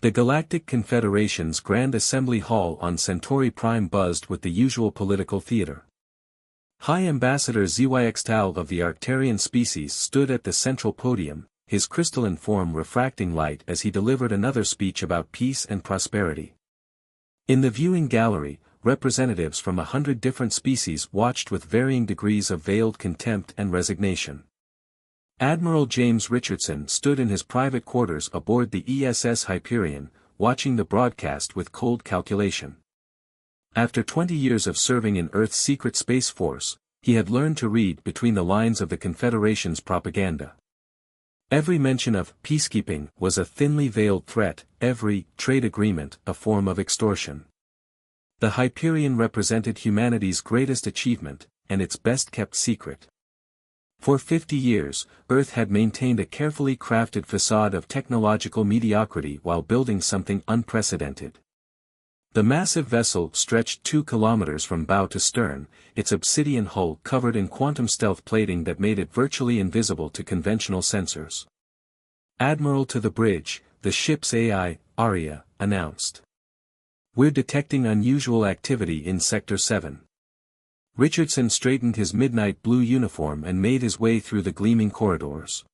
The Galactic Confederation's Grand Assembly Hall on Centauri Prime buzzed with the usual political theater. High Ambassador Zyxtal of the Arcturian species stood at the central podium, his crystalline form refracting light as he delivered another speech about peace and prosperity. In the viewing gallery, representatives from 100 different species watched with varying degrees of veiled contempt and resignation. Admiral James Richardson stood in his private quarters aboard the ESS Hyperion, watching the broadcast with cold calculation. After 20 years of serving in Earth's secret space force, he had learned to read between the lines of the Confederation's propaganda. Every mention of peacekeeping was a thinly veiled threat, every trade agreement a form of extortion. The Hyperion represented humanity's greatest achievement, and its best-kept secret. For 50 years, Earth had maintained a carefully crafted facade of technological mediocrity while building something unprecedented. The massive vessel stretched 2 kilometers from bow to stern, its obsidian hull covered in quantum stealth plating that made it virtually invisible to conventional sensors. "Admiral to the bridge," the ship's AI, Aria, announced. "We're detecting unusual activity in Sector 7. Richardson straightened his midnight blue uniform and made his way through the gleaming corridors.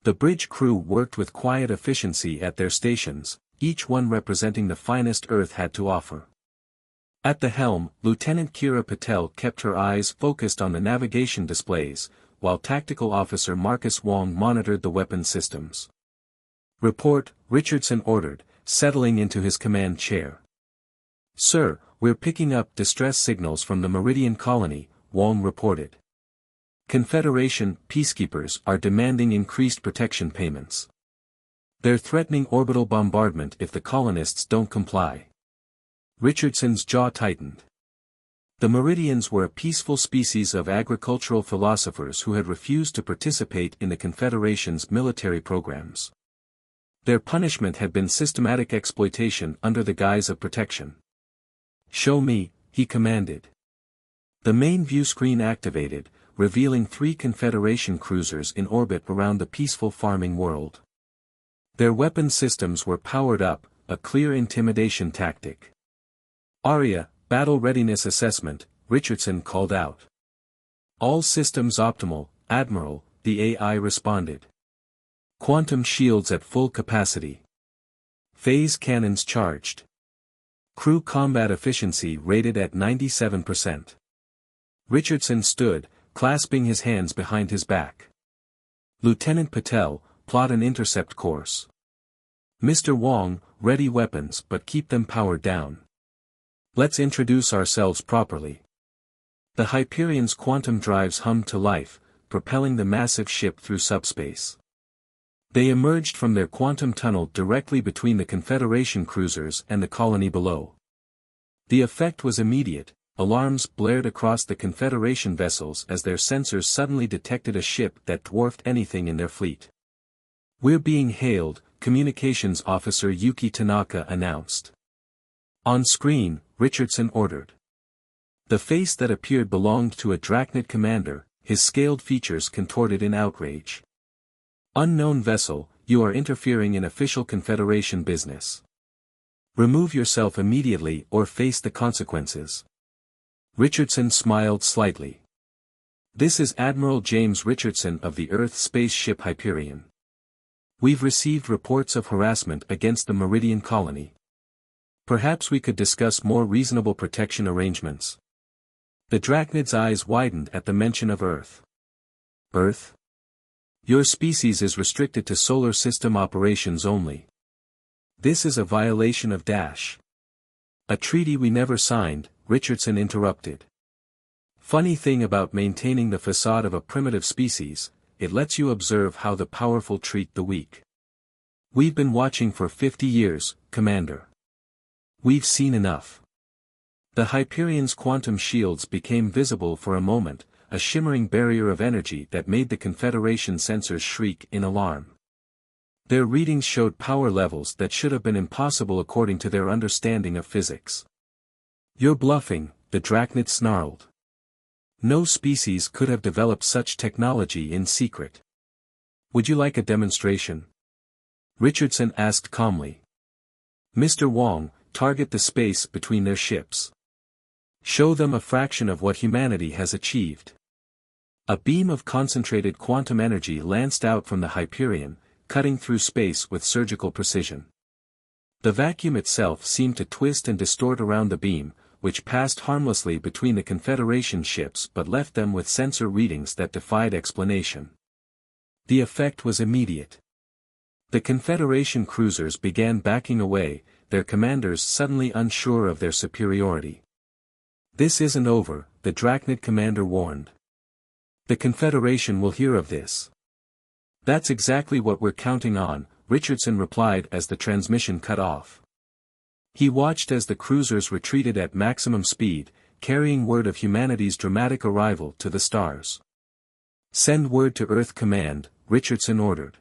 The bridge crew worked with quiet efficiency at their stations, each one representing the finest Earth had to offer. At the helm, Lieutenant Kira Patel kept her eyes focused on the navigation displays, while Tactical Officer Marcus Wong monitored the weapon systems. "Report," Richardson ordered, settling into his command chair. "Sir, we're picking up distress signals from the Meridian colony," Wong reported. "Confederation peacekeepers are demanding increased protection payments. They're threatening orbital bombardment if the colonists don't comply." Richardson's jaw tightened. The Meridians were a peaceful species of agricultural philosophers who had refused to participate in the Confederation's military programs. Their punishment had been systematic exploitation under the guise of protection. "Show me," he commanded. The main view screen activated, revealing 3 Confederation cruisers in orbit around the peaceful farming world. Their weapon systems were powered up, a clear intimidation tactic. "Aria, battle readiness assessment," Richardson called out. "All systems optimal, Admiral," the AI responded. "Quantum shields at full capacity. Phase cannons charged. Crew combat efficiency rated at 97%. Richardson stood, clasping his hands behind his back. "Lieutenant Patel, plot an intercept course. Mr. Wong, ready weapons but keep them powered down. Let's introduce ourselves properly." The Hyperion's quantum drives hummed to life, propelling the massive ship through subspace. They emerged from their quantum tunnel directly between the Confederation cruisers and the colony below. The effect was immediate. Alarms blared across the Confederation vessels as their sensors suddenly detected a ship that dwarfed anything in their fleet. "We're being hailed," Communications Officer Yuki Tanaka announced. On screen, Richardson ordered. The face that appeared belonged to a Drachnid commander, his scaled features contorted in outrage. "Unknown vessel, you are interfering in official Confederation business. Remove yourself immediately or face the consequences." Richardson smiled slightly. "This is Admiral James Richardson of the Earth spaceship Hyperion. We've received reports of harassment against the Meridian colony. Perhaps we could discuss more reasonable protection arrangements." The Drachnid's eyes widened at the mention of Earth. "Earth? Your species is restricted to solar system operations only. This is a violation of a treaty we never signed," Richardson interrupted. "Funny thing about maintaining the facade of a primitive species, it lets you observe how the powerful treat the weak. We've been watching for 50 years, Commander. We've seen enough." The Hyperion's quantum shields became visible for a moment, a shimmering barrier of energy that made the Confederation sensors shriek in alarm. Their readings showed power levels that should have been impossible according to their understanding of physics. "You're bluffing," the Drachnid snarled. "No species could have developed such technology in secret. Would you like a demonstration?" Richardson asked calmly. Mr. Wong, target the space between their ships. Show them a fraction of what humanity has achieved. A beam of concentrated quantum energy lanced out from the Hyperion, cutting through space with surgical precision. The vacuum itself seemed to twist and distort around the beam, which passed harmlessly between the Confederation ships but left them with sensor readings that defied explanation. The effect was immediate. The Confederation cruisers began backing away, their commanders suddenly unsure of their superiority. "This isn't over," the Drachnid commander warned. "The Confederation will hear of this." "That's exactly what we're counting on," Richardson replied as the transmission cut off. He watched as the cruisers retreated at maximum speed, carrying word of humanity's dramatic arrival to the stars. "Send word to Earth Command," Richardson ordered.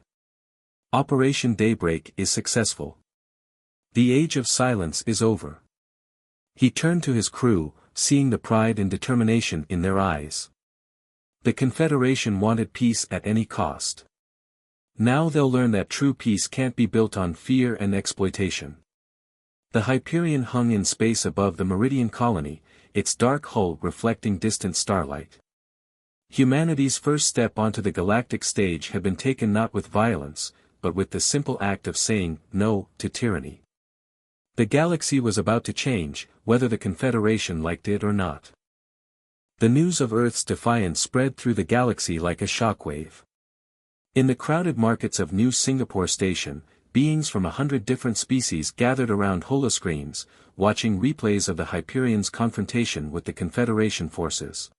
"Operation Daybreak is successful. The age of silence is over." He turned to his crew, seeing the pride and determination in their eyes. The Confederation wanted peace at any cost. Now they'll learn that true peace can't be built on fear and exploitation. The Hyperion hung in space above the Meridian colony, its dark hull reflecting distant starlight. Humanity's first step onto the galactic stage had been taken not with violence, but with the simple act of saying no to tyranny. The galaxy was about to change, whether the Confederation liked it or not. The news of Earth's defiance spread through the galaxy like a shockwave. In the crowded markets of New Singapore Station, beings from 100 different species gathered around holoscreens, watching replays of the Hyperion's confrontation with the Confederation forces.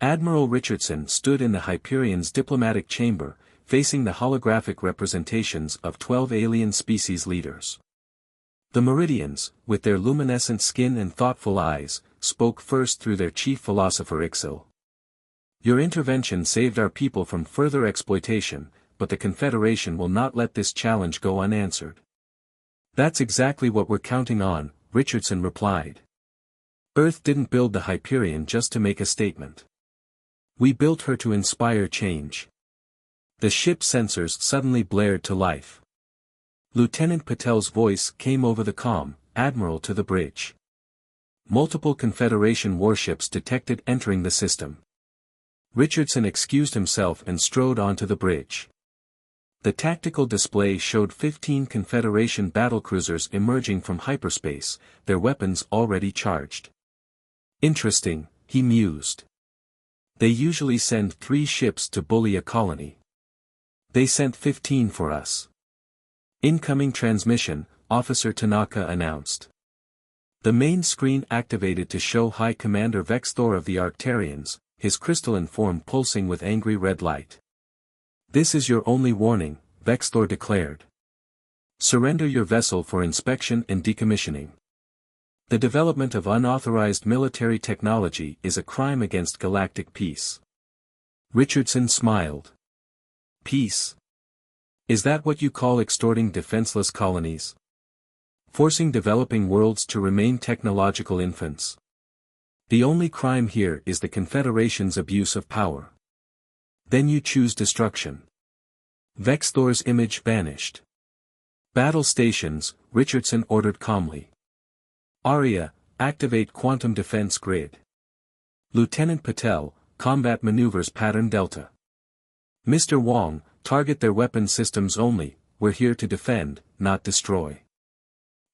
Admiral Richardson stood in the Hyperion's diplomatic chamber, facing the holographic representations of 12 alien species leaders. The Meridians, with their luminescent skin and thoughtful eyes, spoke first through their chief philosopher Ixil. "Your intervention saved our people from further exploitation, but the Confederation will not let this challenge go unanswered." "That's exactly what we're counting on," Richardson replied. "Earth didn't build the Hyperion just to make a statement. We built her to inspire change." The ship's sensors suddenly blared to life. Lieutenant Patel's voice came over the comm, "Admiral to the bridge. Multiple Confederation warships detected entering the system." Richardson excused himself and strode onto the bridge. The tactical display showed 15 Confederation battlecruisers emerging from hyperspace, their weapons already charged. "Interesting," he mused. "They usually send 3 ships to bully a colony. They sent 15 for us." "Incoming transmission," Officer Tanaka announced. The main screen activated to show High Commander Vexthor of the Arcturians, his crystalline form pulsing with angry red light. "This is your only warning," Vexthor declared. "Surrender your vessel for inspection and decommissioning. The development of unauthorized military technology is a crime against galactic peace." Richardson smiled. "Peace? Is that what you call extorting defenseless colonies? Forcing developing worlds to remain technological infants? The only crime here is the Confederation's abuse of power. Then you choose destruction." Vexthor's image vanished. "Battle stations," Richardson ordered calmly. "Arya, activate quantum defense grid. Lieutenant Patel, combat maneuvers pattern Delta. Mr. Wong, target their weapon systems only, we're here to defend, not destroy."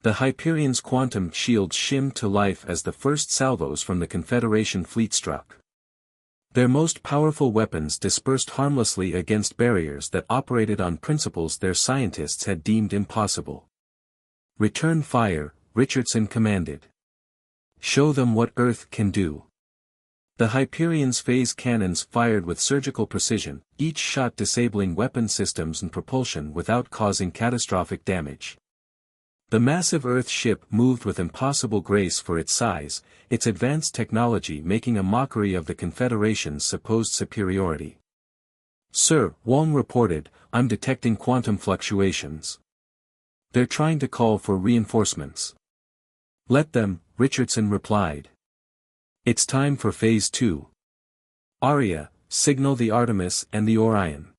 The Hyperion's quantum shields shimmed to life as the first salvos from the Confederation fleet struck. Their most powerful weapons dispersed harmlessly against barriers that operated on principles their scientists had deemed impossible. "Return fire," Richardson commanded. "Show them what Earth can do." The Hyperion's phase cannons fired with surgical precision, each shot disabling weapon systems and propulsion without causing catastrophic damage. The massive Earth ship moved with impossible grace for its size, its advanced technology making a mockery of the Confederation's supposed superiority. "Sir," Wong reported, "I'm detecting quantum fluctuations. They're trying to call for reinforcements." "Let them," Richardson replied. "It's time for Phase 2. Arya, signal the Artemis and the Orion."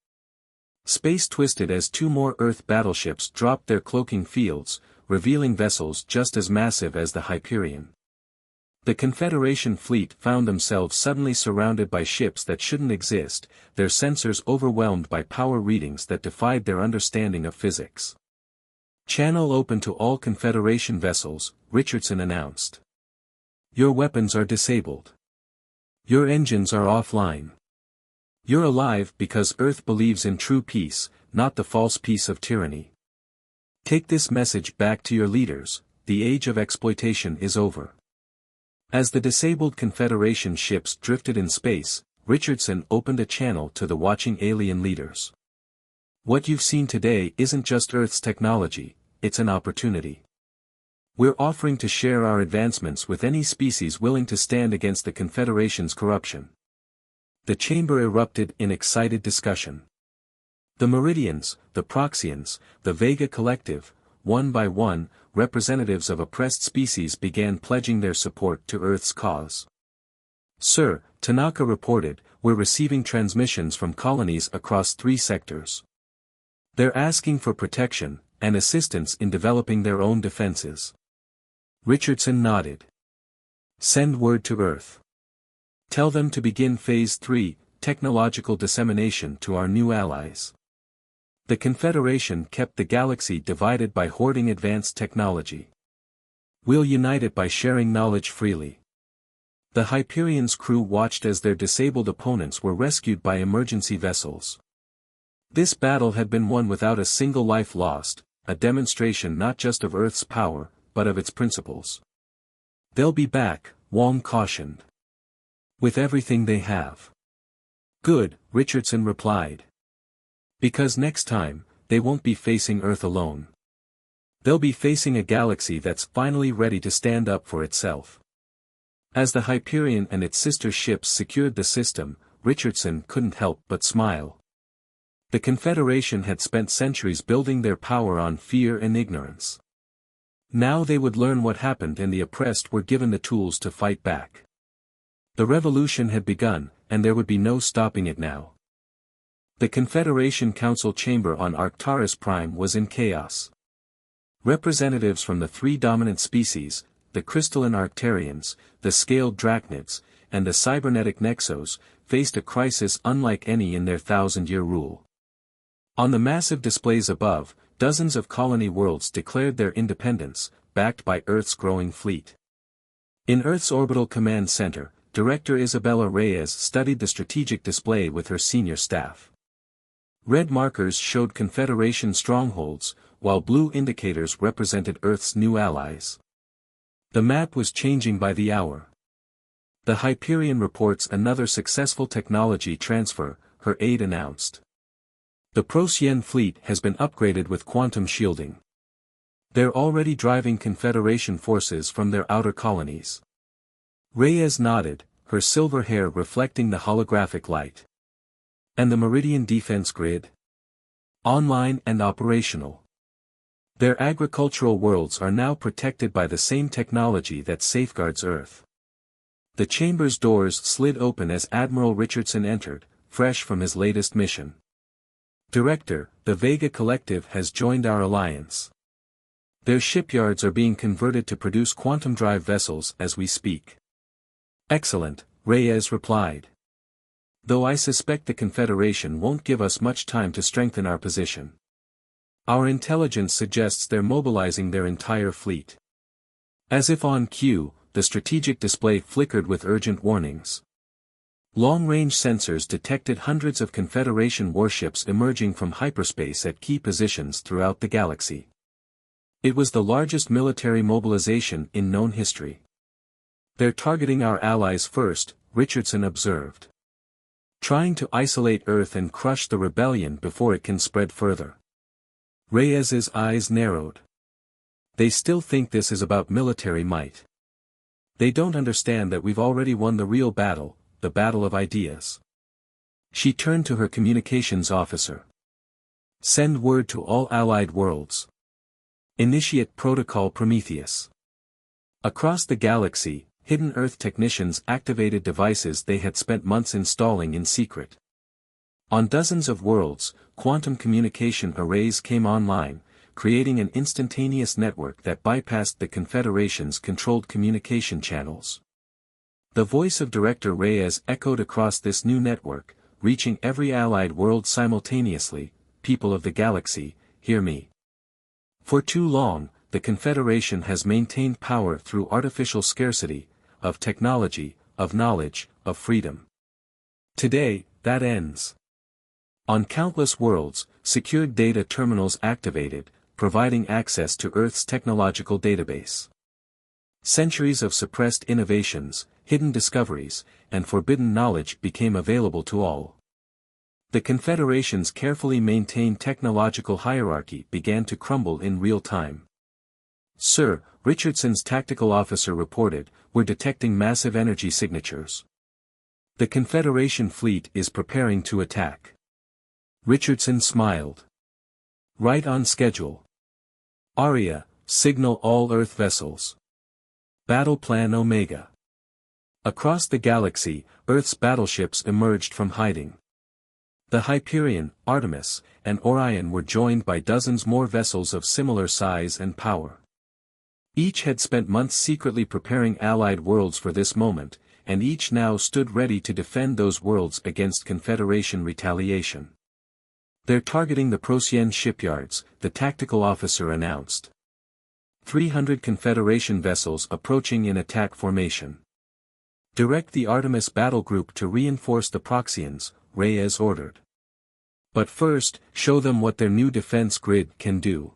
Space twisted as 2 more Earth battleships dropped their cloaking fields, revealing vessels just as massive as the Hyperion. The Confederation fleet found themselves suddenly surrounded by ships that shouldn't exist, their sensors overwhelmed by power readings that defied their understanding of physics. "Channel open to all Confederation vessels," Richardson announced. "Your weapons are disabled. Your engines are offline. You're alive because Earth believes in true peace, not the false peace of tyranny. Take this message back to your leaders, the age of exploitation is over." As the disabled Confederation ships drifted in space, Richardson opened a channel to the watching alien leaders. "What you've seen today isn't just Earth's technology, it's an opportunity. We're offering to share our advancements with any species willing to stand against the Confederation's corruption." The chamber erupted in excited discussion. The Meridians, the Proxians, the Vega Collective, one by one, representatives of oppressed species began pledging their support to Earth's cause. "Sir," Tanaka reported, "we're receiving transmissions from colonies across 3 sectors. They're asking for protection, and assistance in developing their own defenses." Richardson nodded. "Send word to Earth. Tell them to begin Phase 3, technological dissemination to our new allies." The Confederation kept the galaxy divided by hoarding advanced technology. "We'll unite it by sharing knowledge freely." The Hyperion's crew watched as their disabled opponents were rescued by emergency vessels. This battle had been won without a single life lost, a demonstration not just of Earth's power, but of its principles. "They'll be back," Wong cautioned. "With everything they have." "Good," Richardson replied. "Because next time, they won't be facing Earth alone. They'll be facing a galaxy that's finally ready to stand up for itself." As the Hyperion and its sister ships secured the system, Richardson couldn't help but smile. The Confederation had spent centuries building their power on fear and ignorance. Now they would learn what happened, and the oppressed were given the tools to fight back. The revolution had begun, and there would be no stopping it now. The Confederation Council chamber on Arcturus Prime was in chaos. Representatives from the 3 dominant species, the crystalline Arcturians, the scaled Drachnids, and the cybernetic Nexos, faced a crisis unlike any in their 1,000-year rule. On the massive displays above, dozens of colony worlds declared their independence, backed by Earth's growing fleet. In Earth's orbital command center, Director Isabella Reyes studied the strategic display with her senior staff. Red markers showed Confederation strongholds, while blue indicators represented Earth's new allies. The map was changing by the hour. "The Hyperion reports another successful technology transfer," her aide announced. "The Procyon fleet has been upgraded with quantum shielding. They're already driving Confederation forces from their outer colonies." Reyes nodded, her silver hair reflecting the holographic light. "And the Meridian defense grid? Online and operational. Their agricultural worlds are now protected by the same technology that safeguards Earth." The chamber's doors slid open as Admiral Richardson entered, fresh from his latest mission. "Director, the Vega Collective has joined our alliance. Their shipyards are being converted to produce quantum drive vessels as we speak." "Excellent," Reyes replied. "Though I suspect the Confederation won't give us much time to strengthen our position. Our intelligence suggests they're mobilizing their entire fleet." As if on cue, the strategic display flickered with urgent warnings. Long-range sensors detected hundreds of Confederation warships emerging from hyperspace at key positions throughout the galaxy. It was the largest military mobilization in known history. "They're targeting our allies first," Richardson observed. "Trying to isolate Earth and crush the rebellion before it can spread further." Reyes's eyes narrowed. "They still think this is about military might. They don't understand that we've already won the real battle, the battle of ideas." She turned to her communications officer. "Send word to all allied worlds. Initiate Protocol Prometheus." Across the galaxy, hidden Earth technicians activated devices they had spent months installing in secret. On dozens of worlds, quantum communication arrays came online, creating an instantaneous network that bypassed the Confederation's controlled communication channels. The voice of Director Reyes echoed across this new network, reaching every allied world simultaneously. People of the galaxy, hear me. For too long, the Confederation has maintained power through artificial scarcity, of technology, of knowledge, of freedom. Today, that ends. On countless worlds, secured data terminals activated, providing access to Earth's technological database. Centuries of suppressed innovations, hidden discoveries, and forbidden knowledge became available to all. The Confederation's carefully maintained technological hierarchy began to crumble in real time. Sir, Richardson's tactical officer reported, we're detecting massive energy signatures. The Confederation fleet is preparing to attack. Richardson smiled. Right on schedule. Aria, signal all Earth vessels. Battle Plan Omega. Across the galaxy, Earth's battleships emerged from hiding. The Hyperion, Artemis, and Orion were joined by dozens more vessels of similar size and power. Each had spent months secretly preparing allied worlds for this moment, and each now stood ready to defend those worlds against Confederation retaliation. They're targeting the Procyon shipyards, the tactical officer announced. 300 Confederation vessels approaching in attack formation. Direct the Artemis battle group to reinforce the Proxians, Reyes ordered. But first, show them what their new defense grid can do.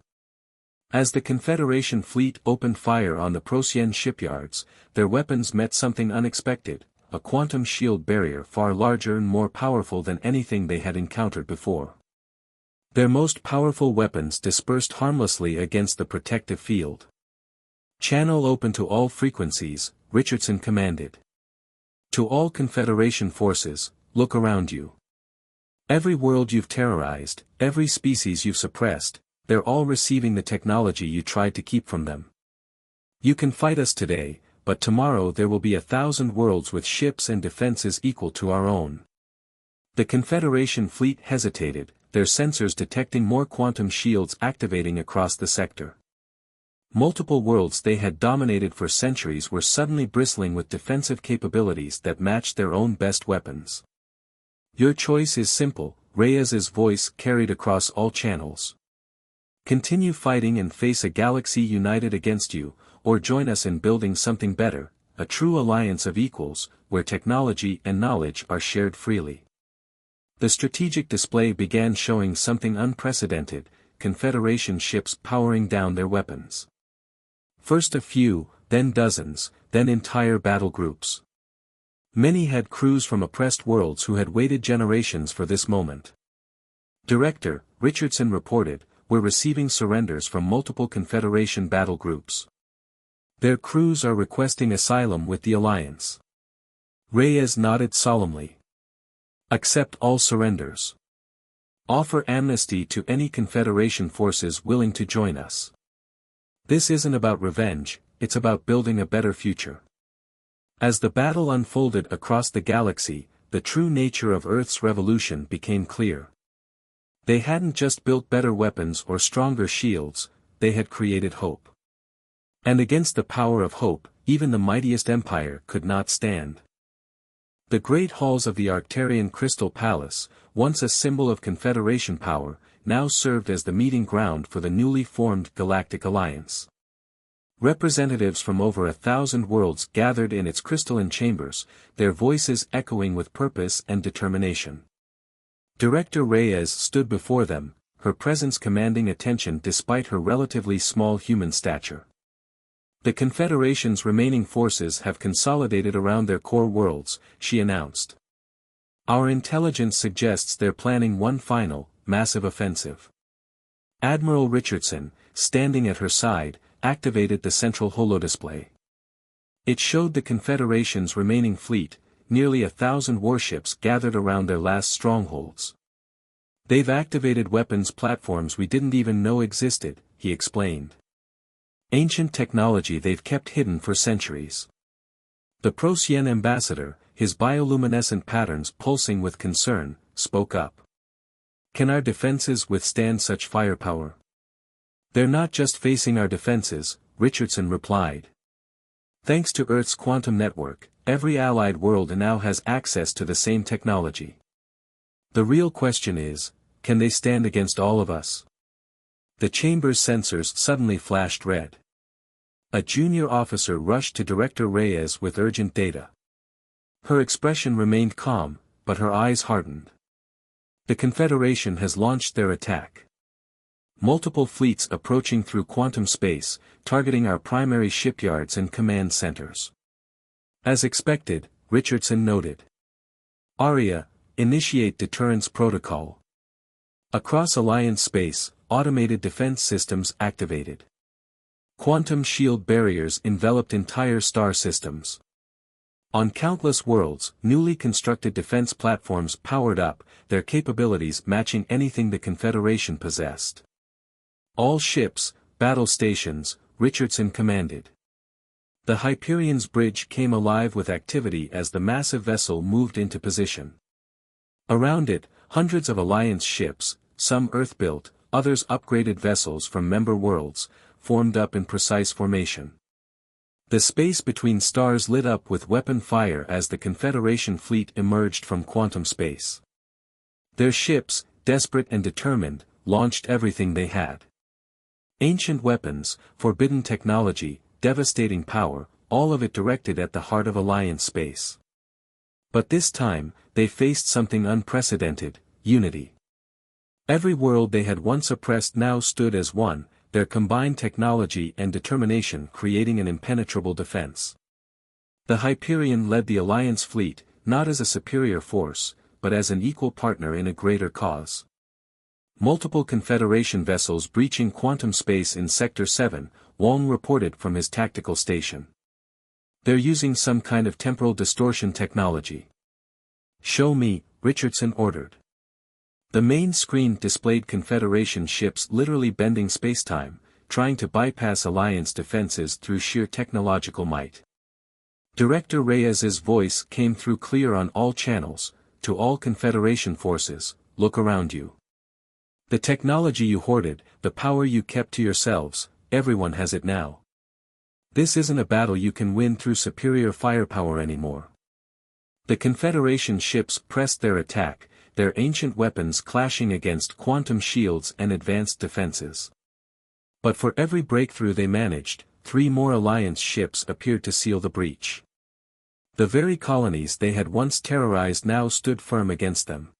As the Confederation fleet opened fire on the Procyon shipyards, their weapons met something unexpected, a quantum shield barrier far larger and more powerful than anything they had encountered before. Their most powerful weapons dispersed harmlessly against the protective field. Channel open to all frequencies, Richardson commanded. To all Confederation forces, look around you. Every world you've terrorized, every species you've suppressed, they're all receiving the technology you tried to keep from them. You can fight us today, but tomorrow there will be 1,000 worlds with ships and defenses equal to our own. The Confederation fleet hesitated, their sensors detecting more quantum shields activating across the sector. Multiple worlds they had dominated for centuries were suddenly bristling with defensive capabilities that matched their own best weapons. Your choice is simple, Reyes's voice carried across all channels. Continue fighting and face a galaxy united against you, or join us in building something better, a true alliance of equals, where technology and knowledge are shared freely. The strategic display began showing something unprecedented, Confederation ships powering down their weapons. First a few, then dozens, then entire battle groups. Many had crews from oppressed worlds who had waited generations for this moment. Director, Richardson reported, we're receiving surrenders from multiple Confederation battle groups. Their crews are requesting asylum with the Alliance. Reyes nodded solemnly. Accept all surrenders. Offer amnesty to any Confederation forces willing to join us. This isn't about revenge, it's about building a better future. As the battle unfolded across the galaxy, the true nature of Earth's revolution became clear. They hadn't just built better weapons or stronger shields, they had created hope. And against the power of hope, even the mightiest empire could not stand. The great halls of the Arcturian Crystal Palace, once a symbol of Confederation power, now served as the meeting ground for the newly formed Galactic Alliance. Representatives from over 1,000 worlds gathered in its crystalline chambers, their voices echoing with purpose and determination. Director Reyes stood before them, her presence commanding attention despite her relatively small human stature. The Confederation's remaining forces have consolidated around their core worlds, she announced. Our intelligence suggests they're planning one final, massive offensive. Admiral Richardson, standing at her side, activated the central holodisplay. It showed the Confederation's remaining fleet, nearly 1,000 warships gathered around their last strongholds. They've activated weapons platforms we didn't even know existed, he explained. Ancient technology they've kept hidden for centuries. The Procyon ambassador, his bioluminescent patterns pulsing with concern, spoke up. Can our defenses withstand such firepower? They're not just facing our defenses, Richardson replied. Thanks to Earth's quantum network, every allied world now has access to the same technology. The real question is, can they stand against all of us? The chamber's sensors suddenly flashed red. A junior officer rushed to Director Reyes with urgent data. Her expression remained calm, but her eyes hardened. The Confederation has launched their attack. Multiple fleets approaching through quantum space, targeting our primary shipyards and command centers. As expected, Richardson noted. Aria, initiate deterrence protocol. Across Alliance space, automated defense systems activated. Quantum shield barriers enveloped entire star systems. On countless worlds, newly constructed defense platforms powered up, their capabilities matching anything the Confederation possessed. All ships, battle stations, Richardson commanded. The Hyperion's bridge came alive with activity as the massive vessel moved into position. Around it, hundreds of Alliance ships, some Earth-built, others upgraded vessels from member worlds, formed up in precise formation. The space between stars lit up with weapon fire as the Confederation fleet emerged from quantum space. Their ships, desperate and determined, launched everything they had. Ancient weapons, forbidden technology, devastating power, all of it directed at the heart of Alliance space. But this time, they faced something unprecedented: unity. Every world they had once oppressed now stood as one, their combined technology and determination creating an impenetrable defense. The Hyperion led the Alliance fleet, not as a superior force, but as an equal partner in a greater cause. Multiple Confederation vessels breaching quantum space in Sector 7, Wong reported from his tactical station. They're using some kind of temporal distortion technology. Show me, Richardson ordered. The main screen displayed Confederation ships literally bending spacetime, trying to bypass Alliance defenses through sheer technological might. Director Reyes's voice came through clear on all channels: to all Confederation forces, look around you. The technology you hoarded, the power you kept to yourselves, everyone has it now. This isn't a battle you can win through superior firepower anymore. The Confederation ships pressed their attack, their ancient weapons clashing against quantum shields and advanced defenses. But for every breakthrough they managed, 3 more Alliance ships appeared to seal the breach. The very colonies they had once terrorized now stood firm against them.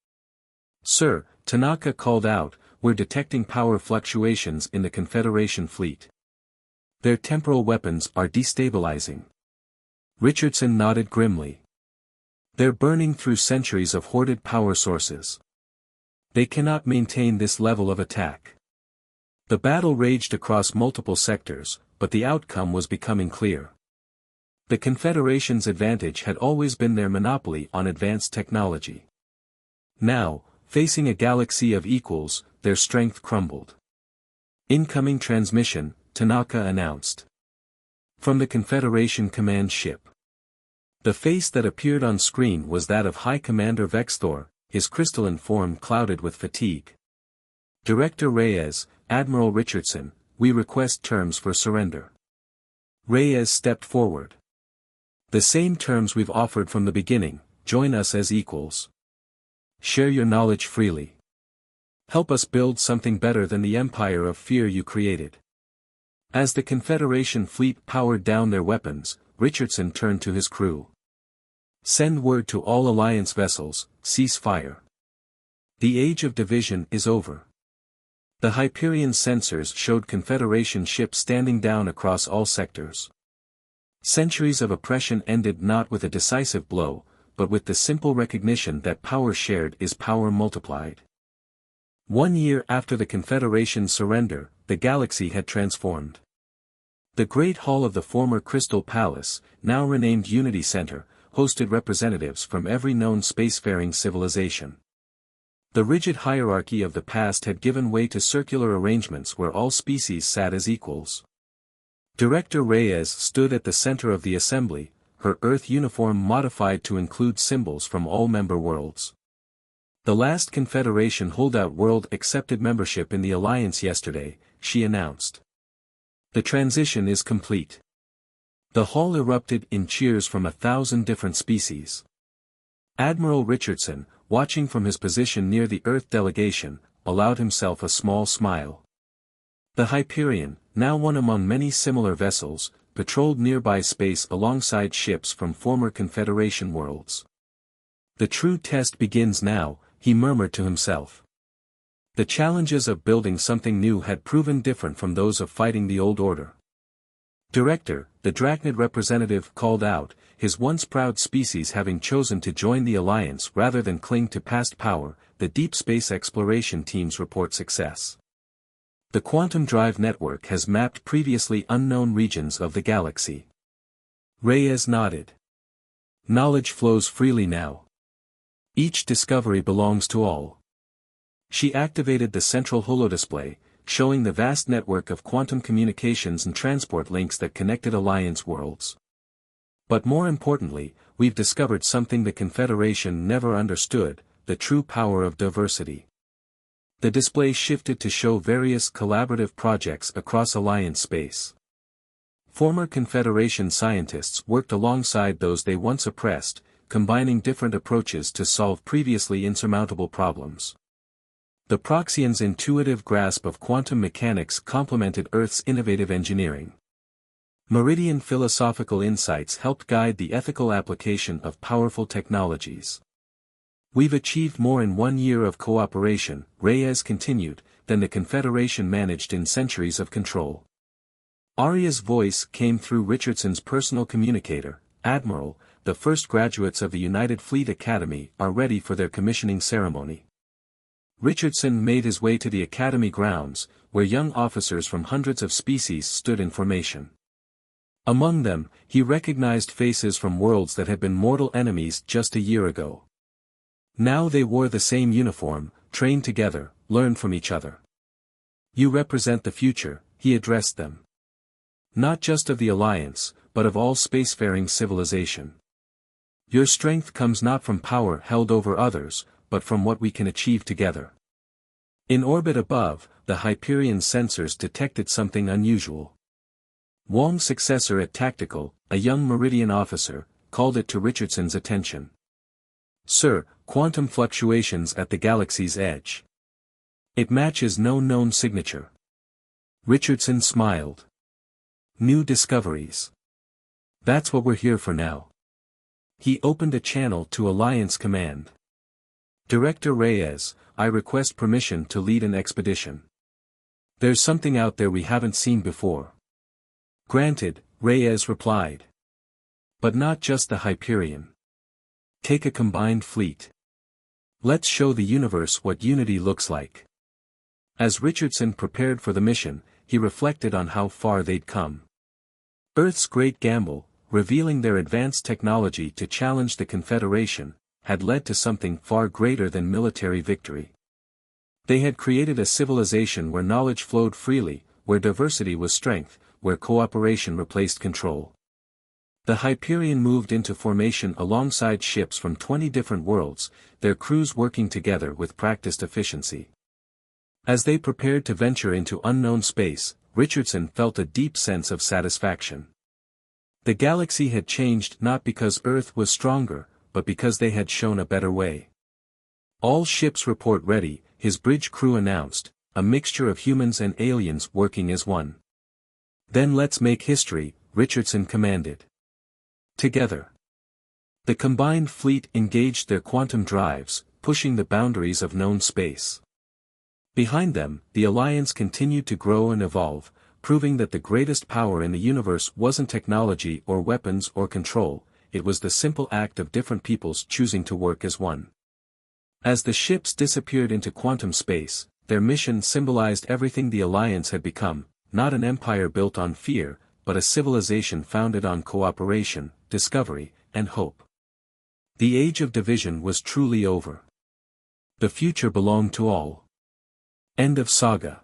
Sir, Tanaka called out, we're detecting power fluctuations in the Confederation fleet. Their temporal weapons are destabilizing. Richardson nodded grimly. They're burning through centuries of hoarded power sources. They cannot maintain this level of attack. The battle raged across multiple sectors, but the outcome was becoming clear. The Confederation's advantage had always been their monopoly on advanced technology. Now, facing a galaxy of equals, their strength crumbled. Incoming transmission, Tanaka announced. From the Confederation command ship. The face that appeared on screen was that of High Commander Vexthor, his crystalline form clouded with fatigue. Director Reyes, Admiral Richardson, we request terms for surrender. Reyes stepped forward. The same terms we've offered from the beginning: join us as equals. Share your knowledge freely. Help us build something better than the empire of fear you created. As the Confederation fleet powered down their weapons, Richardson turned to his crew. Send word to all Alliance vessels, cease fire. The age of division is over. The Hyperion sensors showed Confederation ships standing down across all sectors. Centuries of oppression ended not with a decisive blow, but with the simple recognition that power shared is power multiplied. 1 year after the Confederation's surrender, the galaxy had transformed. The Great Hall of the former Crystal Palace, now renamed Unity Center, hosted representatives from every known spacefaring civilization. The rigid hierarchy of the past had given way to circular arrangements where all species sat as equals. Director Reyes stood at the center of the assembly, her Earth uniform modified to include symbols from all member worlds. The last Confederation holdout world accepted membership in the Alliance yesterday, she announced. The transition is complete. The hall erupted in cheers from 1,000 different species. Admiral Richardson, watching from his position near the Earth delegation, allowed himself a small smile. The Hyperion, now one among many similar vessels, patrolled nearby space alongside ships from former Confederation worlds. The true test begins now, he murmured to himself. The challenges of building something new had proven different from those of fighting the old order. Director, the Drachnid representative called out, his once proud species having chosen to join the Alliance rather than cling to past power. The deep space exploration teams report success. The quantum drive network has mapped previously unknown regions of the galaxy. Reyes nodded. Knowledge flows freely now. Each discovery belongs to all. She activated the central holodisplay, showing the vast network of quantum communications and transport links that connected Alliance worlds. But more importantly, we've discovered something the Confederation never understood, the true power of diversity. The display shifted to show various collaborative projects across Alliance space. Former Confederation scientists worked alongside those they once oppressed, combining different approaches to solve previously insurmountable problems. The Proxians' intuitive grasp of quantum mechanics complemented Earth's innovative engineering. Meridian philosophical insights helped guide the ethical application of powerful technologies. We've achieved more in 1 year of cooperation, Reyes continued, than the Confederation managed in centuries of control. Aria's voice came through Richardson's personal communicator. Admiral, the first graduates of the United Fleet Academy are ready for their commissioning ceremony. Richardson made his way to the Academy grounds, where young officers from hundreds of species stood in formation. Among them, he recognized faces from worlds that had been mortal enemies just a year ago. Now they wore the same uniform, trained together, learned from each other. You represent the future, he addressed them. Not just of the Alliance, but of all spacefaring civilization. Your strength comes not from power held over others, but from what we can achieve together. In orbit above, the Hyperion sensors detected something unusual. Wong's successor at Tactical, a young Meridian officer, called it to Richardson's attention. Sir, quantum fluctuations at the galaxy's edge. It matches no known signature. Richardson smiled. New discoveries. That's what we're here for now. He opened a channel to Alliance Command. Director Reyes, I request permission to lead an expedition. There's something out there we haven't seen before. Granted, Reyes replied. But not just the Hyperion. Take a combined fleet. Let's show the universe what unity looks like. As Richardson prepared for the mission, he reflected on how far they'd come. Earth's great gamble, revealing their advanced technology to challenge the Confederation, had led to something far greater than military victory. They had created a civilization where knowledge flowed freely, where diversity was strength, where cooperation replaced control. The Hyperion moved into formation alongside ships from 20 different worlds, their crews working together with practiced efficiency. As they prepared to venture into unknown space, Richardson felt a deep sense of satisfaction. The galaxy had changed not because Earth was stronger, but because they had shown a better way. All ships report ready, his bridge crew announced, a mixture of humans and aliens working as one. Then let's make history, Richardson commanded. Together. The combined fleet engaged their quantum drives, pushing the boundaries of known space. Behind them, the Alliance continued to grow and evolve, proving that the greatest power in the universe wasn't technology or weapons or control, it was the simple act of different peoples choosing to work as one. As the ships disappeared into quantum space, their mission symbolized everything the Alliance had become, not an empire built on fear, but a civilization founded on cooperation, discovery, and hope. The age of division was truly over. The future belonged to all. End of saga.